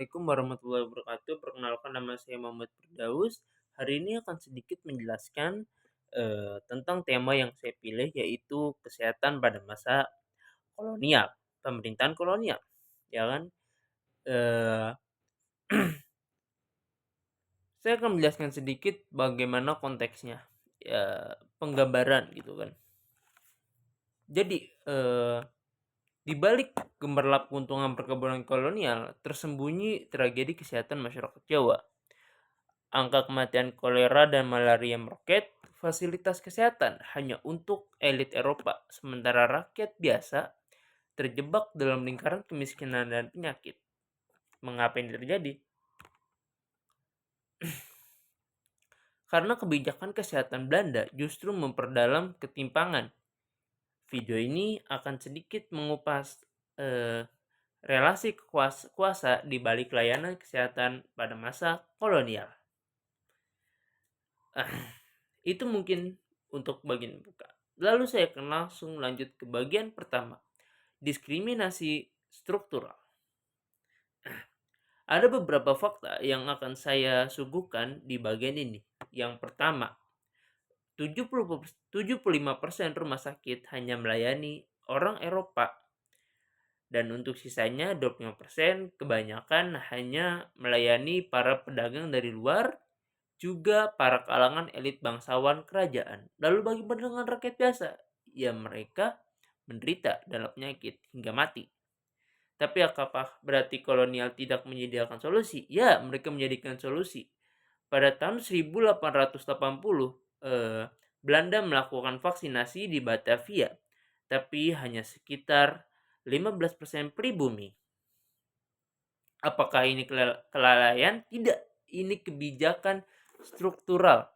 Assalamualaikum warahmatullahi wabarakatuh. Perkenalkan nama saya Muhammad Firdaus. Hari ini akan sedikit menjelaskan tentang tema yang saya pilih yaitu kesehatan pada masa kolonial, pemerintahan kolonial, ya kan? Eh, saya akan menjelaskan sedikit bagaimana konteksnya, ya, penggambaran gitu kan. Jadi di balik gemerlap keuntungan perkebunan kolonial tersembunyi tragedi kesehatan masyarakat Jawa. Angka kematian kolera dan malaria meroket, fasilitas kesehatan hanya untuk elit Eropa, sementara rakyat biasa terjebak dalam lingkaran kemiskinan dan penyakit. Mengapa ini terjadi? Karena kebijakan kesehatan Belanda justru memperdalam ketimpangan. Video ini akan sedikit mengupas relasi kuasa di balik layanan kesehatan pada masa kolonial. Itu mungkin untuk bagian buka. Lalu saya akan langsung lanjut ke bagian pertama, diskriminasi struktural. Ada beberapa fakta yang akan saya suguhkan di bagian ini. Yang pertama, 75% rumah sakit hanya melayani orang Eropa. Dan untuk sisanya 25% kebanyakan hanya melayani para pedagang dari luar, juga para kalangan elit bangsawan kerajaan. Lalu bagi pandangan rakyat biasa, ya mereka menderita dalam penyakit hingga mati. Tapi apakah berarti kolonial tidak menyediakan solusi? Ya, mereka menjadikan solusi. Pada tahun 1880, Belanda melakukan vaksinasi di Batavia, tapi hanya sekitar 15% pribumi. Apakah ini kelalaian? Tidak. Ini kebijakan struktural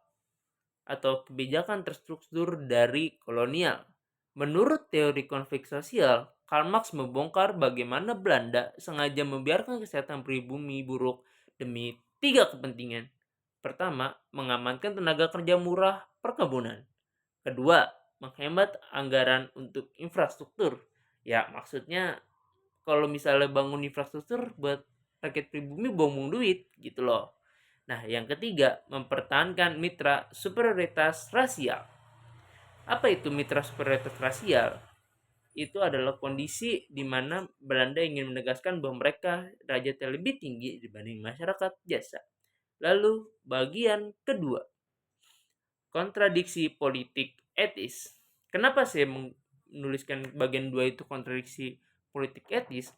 atau kebijakan terstruktur dari kolonial. Menurut teori konflik sosial, Karl Marx membongkar bagaimana Belanda sengaja membiarkan kesehatan pribumi buruk demi 3 kepentingan. Pertama, mengamankan tenaga kerja murah perkebunan. Kedua, menghemat anggaran untuk infrastruktur. Ya, maksudnya kalau misalnya bangun infrastruktur buat rakyat pribumi buang duit gitu loh. Nah, yang ketiga, mempertahankan mitra superioritas rasial. Apa itu mitra superioritas rasial? Itu adalah kondisi di mana Belanda ingin menegaskan bahwa mereka derajatnya lebih tinggi dibanding masyarakat biasa. Lalu, bagian kedua, kontradiksi politik etis. Kenapa saya menuliskan bagian 2 itu kontradiksi politik etis?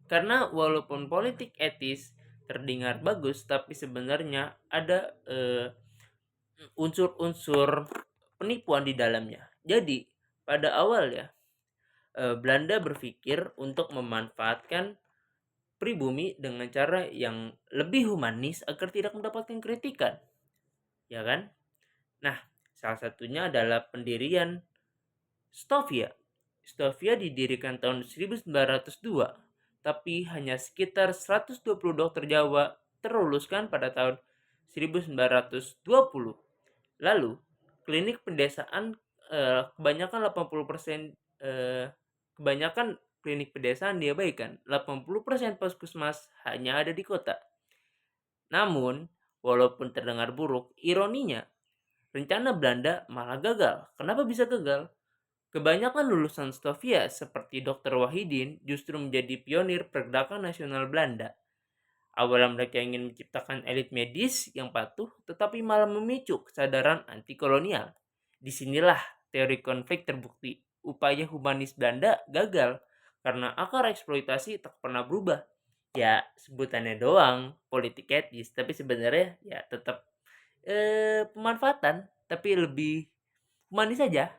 Karena walaupun politik etis terdengar bagus, tapi sebenarnya ada unsur-unsur penipuan di dalamnya. Jadi pada awal ya, Belanda berpikir untuk memanfaatkan pribumi dengan cara yang lebih humanis agar tidak mendapatkan kritikan, ya kan? Nah, salah satunya adalah pendirian Stovia. Stovia didirikan tahun 1902, tapi hanya sekitar 120 dokter Jawa terluluskan pada tahun 1920. Lalu, klinik pedesaan kebanyakan 80% kebanyakan klinik pedesaan diabaikan. 80% puskesmas hanya ada di kota. Namun, walaupun terdengar buruk, ironinya rencana Belanda malah gagal. Kenapa bisa gagal? Kebanyakan lulusan Stovia seperti Dr. Wahidin justru menjadi pionir pergerakan nasional Belanda. Awalnya mereka ingin menciptakan elit medis yang patuh, tetapi malah memicu kesadaran anti kolonial. Disinilah teori konflik terbukti. Upaya humanis Belanda gagal karena akar eksploitasi tak pernah berubah. Ya, sebutannya doang politik etis, tapi sebenarnya ya tetap pemanfaatan, tapi lebih humanis saja.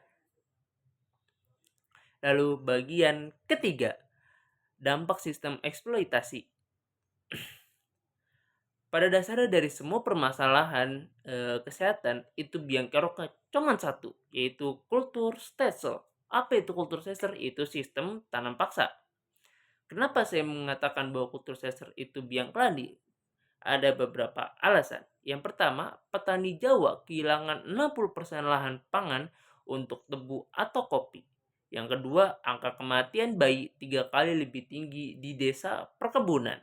Lalu bagian ketiga, dampak sistem eksploitasi. Pada dasarnya dari semua permasalahan kesehatan itu biang keroknya cuma satu, yaitu kultur stelsel. Apa itu kultur stelsel? Itu sistem tanam paksa. Kenapa saya mengatakan bahwa kultur stelsel itu biang keladi? Ada beberapa alasan. Yang pertama, petani Jawa kehilangan 60% lahan pangan untuk tebu atau kopi. Yang kedua, angka kematian bayi 3 kali lebih tinggi di desa perkebunan.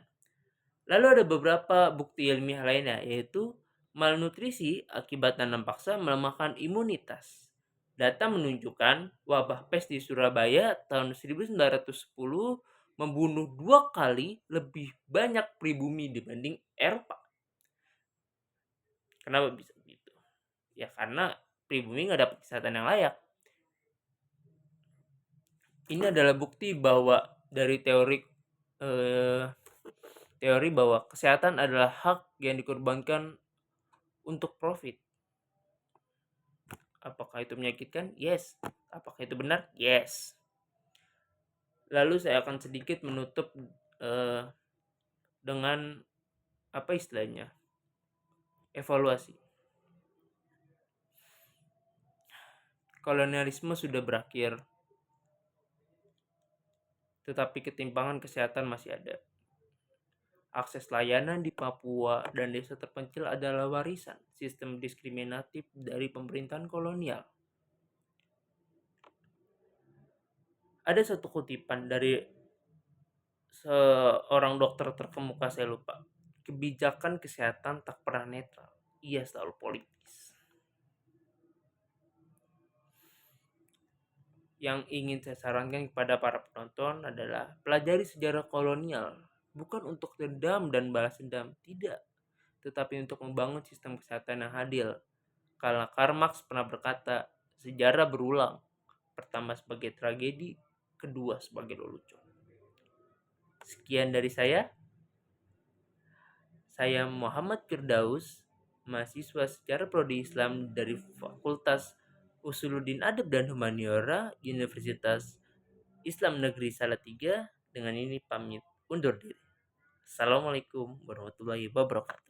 Lalu ada beberapa bukti ilmiah lainnya, yaitu malnutrisi akibat tanam paksa melemahkan imunitas. Data menunjukkan wabah pes di Surabaya tahun 1910 membunuh 2 kali lebih banyak pribumi dibanding Eropa. Kenapa bisa begitu? Ya karena pribumi nggak dapat kesehatan yang layak. Ini adalah bukti bahwa dari teori bahwa kesehatan adalah hak yang dikorbankan untuk profit. Apakah itu menyakitkan? Yes. Apakah itu benar? Yes. Lalu saya akan sedikit menutup dengan apa istilahnya? Evaluasi. Kolonialisme sudah berakhir, tetapi ketimpangan kesehatan masih ada. Akses layanan di Papua dan desa terpencil adalah warisan sistem diskriminatif dari pemerintahan kolonial. Ada satu kutipan dari seorang dokter terkemuka, saya lupa. Kebijakan kesehatan tak pernah netral, ia selalu politis. Yang ingin saya sarankan kepada para penonton adalah pelajari sejarah kolonial, bukan untuk dendam dan balas dendam, tidak, tetapi untuk membangun sistem kesehatan yang adil. Karena Karl Marx pernah berkata, sejarah berulang, pertama sebagai tragedi, kedua sebagai lelucon. Sekian dari saya Muhammad Firdaus, mahasiswa sejarah prodi Islam dari Fakultas Usuluddin Adab dan Humaniora Universitas Islam Negeri Salatiga. Dengan ini pamit undur diri. Assalamualaikum warahmatullahi wabarakatuh.